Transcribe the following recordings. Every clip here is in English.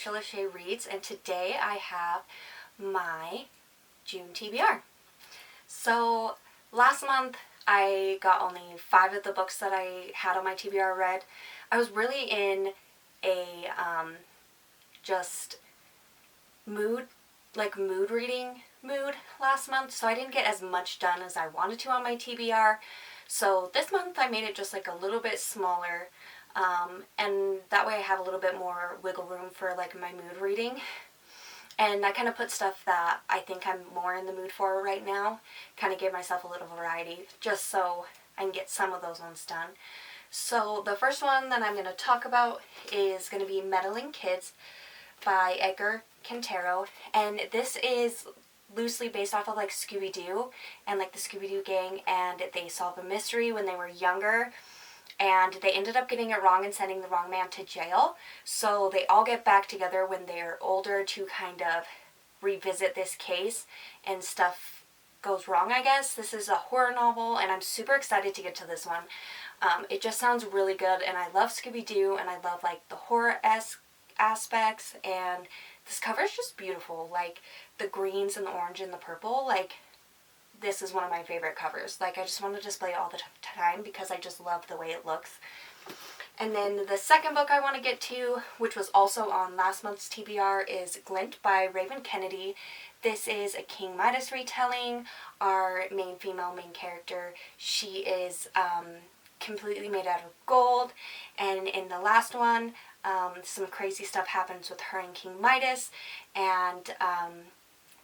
Trisha Lachey Reads, and today I have my June TBR. So last month I got only 5 of the books that I had on my TBR read. I was really in a just mood reading mood last month, so I didn't get as much done as I wanted to on my TBR. So this month I made it just like a little bit smaller, and that way I have a little bit more wiggle room for like my mood reading. And I kind of put stuff that I think I'm more in the mood for right now, kind of give myself a little variety, just so I can get some of those ones done. So the first one that I'm going to talk about is going to be Meddling Kids by Edgar Quintero, and this is loosely based off of like Scooby-Doo and like the Scooby-Doo gang, and they solve a mystery when they were younger, and they ended up getting it wrong and sending the wrong man to jail. So they all get back together when they're older to kind of revisit this case, and stuff goes wrong, I guess. This is a horror novel, and I'm super excited to get to this one. It just sounds really good, and I love Scooby-Doo, and I love like the horror-esque aspects, and this cover is just beautiful. Like the greens and the orange and the purple, like this is one of my favorite covers. Like I just want to display it all the time because I just love the way it looks. And then the second book I want to get to, which was also on last month's TBR, is Glint by Raven Kennedy. This is a King Midas retelling. Our main character, she is completely made out of gold, and in the last one some crazy stuff happens with her and King Midas, and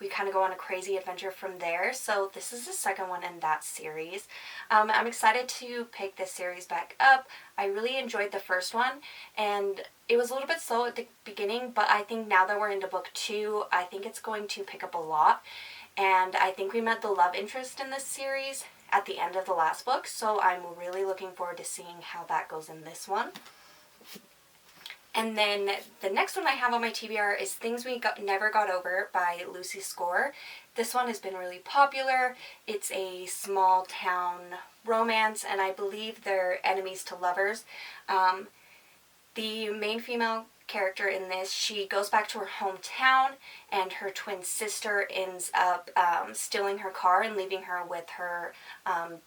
we kind of go on a crazy adventure from there. So this is the second one in that series. I'm excited to pick this series back up. I really enjoyed the first one, and it was a little bit slow at the beginning, but I think now that we're into book 2, I think it's going to pick up a lot, and I think we met the love interest in this series at the end of the last book, so I'm really looking forward to seeing how that goes in this one. And then the next one I have on my TBR is Things We Never Got Over by Lucy Score. This one has been really popular. It's a small town romance, and I believe they're enemies to lovers. The main female character in this, she goes back to her hometown, and her twin sister ends up stealing her car and leaving her with her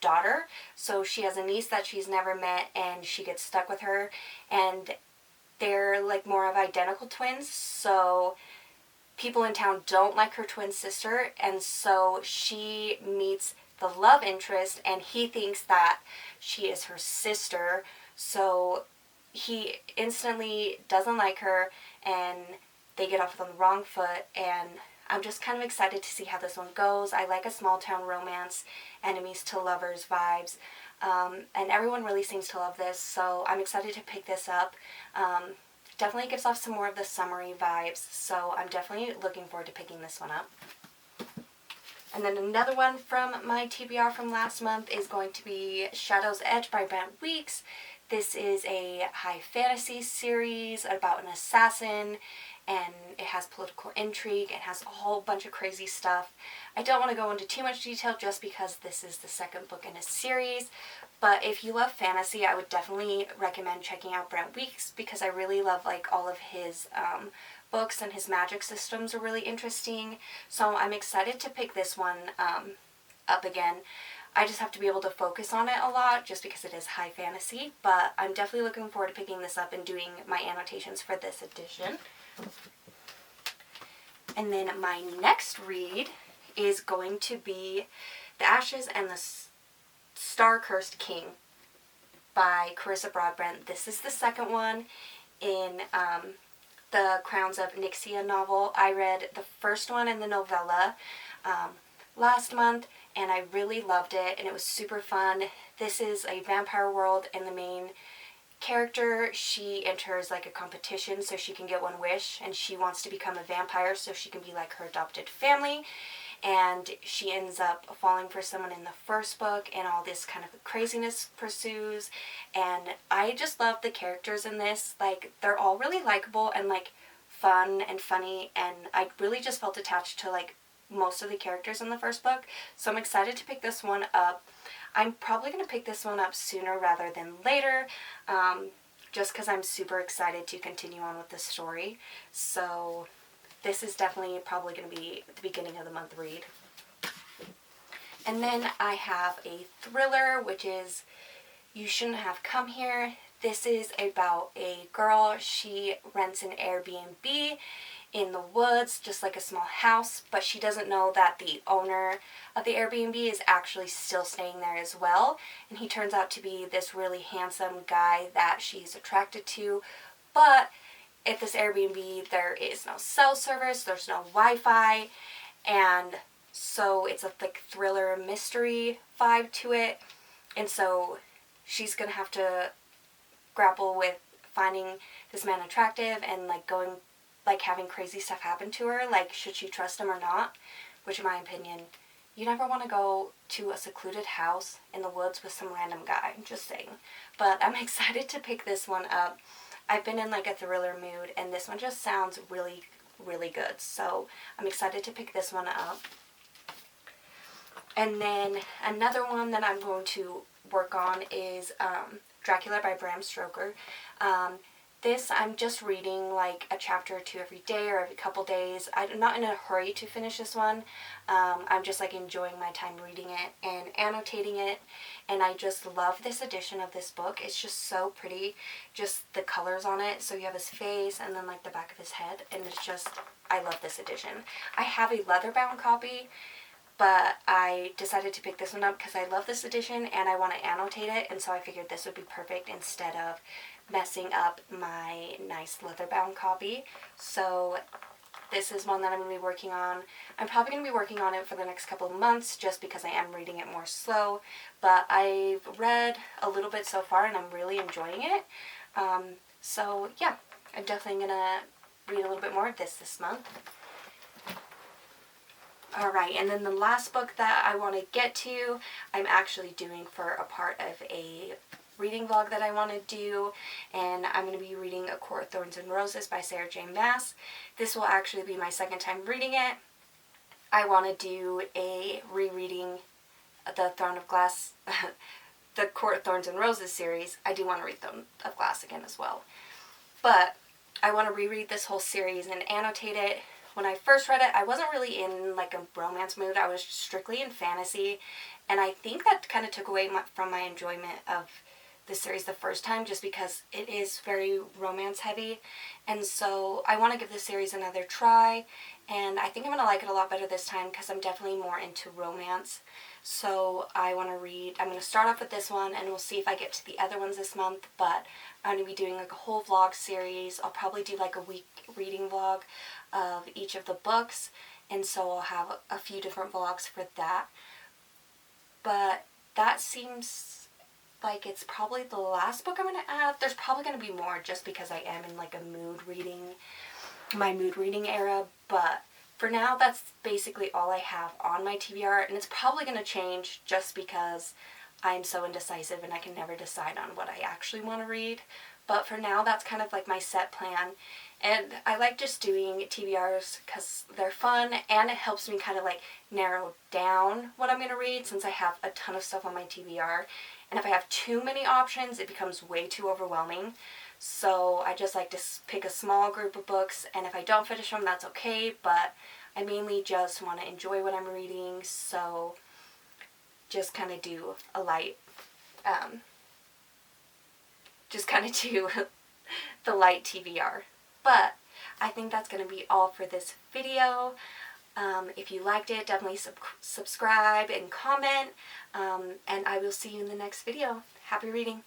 daughter. So she has a niece that she's never met, and she gets stuck with her, and they're like more of identical twins, so people in town don't like her twin sister, and so she meets the love interest, and he thinks that she is her sister, so he instantly doesn't like her, and they get off on the wrong foot, and I'm just kind of excited to see how this one goes. I like a small town romance, enemies to lovers vibes, and everyone really seems to love this, so I'm excited to pick this up. Definitely gives off some more of the summery vibes, so I'm definitely looking forward to picking this one up. And then another one from my TBR from last month is going to be Shadow's Edge by Brent. This is a high fantasy series about an assassin, and it has political intrigue and has a whole bunch of crazy stuff. I don't want to go into too much detail just because this is the second book in a series, but if you love fantasy, I would definitely recommend checking out Brent Weeks, because I really love like all of his books, and his magic systems are really interesting. So I'm excited to pick this one up again. I just have to be able to focus on it a lot just because it is high fantasy, but I'm definitely looking forward to picking this up and doing my annotations for this edition. And then my next read is going to be The Ashes and the Star-Cursed King by Carissa Broadbent. This is the second one in the Crowns of Nixia novel. I read the first one in the novella last month, and I really loved it, and it was super fun. This is a vampire world, and the main character, she enters like a competition so she can get one wish, and she wants to become a vampire so she can be like her adopted family, and she ends up falling for someone in the first book, and all this kind of craziness pursues. And I just love the characters in this. Like, they're all really likable and like fun and funny, and I really just felt attached to like most of the characters in the first book, so I'm excited to pick this one up. I'm probably going to pick this one up sooner rather than later, just because I'm super excited to continue on with the story. So this is definitely probably going to be the beginning of the month read. And then I have a thriller, which is You Shouldn't Have Come Here. This is about a girl. She rents an Airbnb in the woods, just like a small house, but she doesn't know that the owner of the Airbnb is actually still staying there as well, and he turns out to be this really handsome guy that she's attracted to. But at this Airbnb, there is no cell service, there's no Wi-Fi, and so it's a like thriller mystery vibe to it, and so she's gonna have to grapple with finding this man attractive and having crazy stuff happen to her. Like, should she trust him or not? Which, in my opinion, you never want to go to a secluded house in the woods with some random guy. Just saying. But I'm excited to pick this one up. I've been in like a thriller mood, and this one just sounds really, really good. So I'm excited to pick this one up. And then another one that I'm going to work on is Dracula by Bram Stoker. This I'm just reading like a chapter or two every day or every couple days. I'm not in a hurry to finish this one. I'm just like enjoying my time reading it and annotating it, and I just love this edition of this book. It's just so pretty, just the colors on it. So you have his face and then like the back of his head, and it's just, I love this edition. I have a leather-bound copy, but I decided to pick this one up because I love this edition and I want to annotate it, and so I figured this would be perfect instead of messing up my nice leather-bound copy. So this is one that I'm going to be working on. I'm probably going to be working on it for the next couple of months just because I am reading it more slow, but I've read a little bit so far and I'm really enjoying it. So yeah, I'm definitely going to read a little bit more of this month. Alright, and then the last book that I want to get to, I'm actually doing for a part of a reading vlog that I want to do, and I'm going to be reading A Court of Thorns and Roses by Sarah J. Maas. This will actually be my second time reading it. I want to do a rereading of the Throne of Glass, the Court of Thorns and Roses series. I do want to read Throne of Glass again as well. But I want to reread this whole series and annotate it. When I first read it, I wasn't really in like a romance mood. I was strictly in fantasy, and I think that kind of took away from my enjoyment of the series the first time, just because it is very romance heavy. And so I want to give this series another try, and I think I'm going to like it a lot better this time because I'm definitely more into romance. So I'm going to start off with this one, and we'll see if I get to the other ones this month, but I'm going to be doing like a whole vlog series. I'll probably do like a week reading vlog of each of the books, and so I'll have a few different vlogs for that. But that seems like it's probably the last book I'm going to add. There's probably going to be more just because I am in like my mood reading era, but for now that's basically all I have on my TBR, and it's probably going to change just because I'm so indecisive and I can never decide on what I actually want to read. But for now, that's kind of like my set plan, and I like just doing TBRs because they're fun, and it helps me kind of like narrow down what I'm going to read since I have a ton of stuff on my TBR. And if I have too many options, it becomes way too overwhelming. So I just like to pick a small group of books, and if I don't finish them, that's okay, but I mainly just want to enjoy what I'm reading, so just kind of do a light, the light TBR. But I think that's going to be all for this video. If you liked it, definitely subscribe and comment, and I will see you in the next video. Happy reading!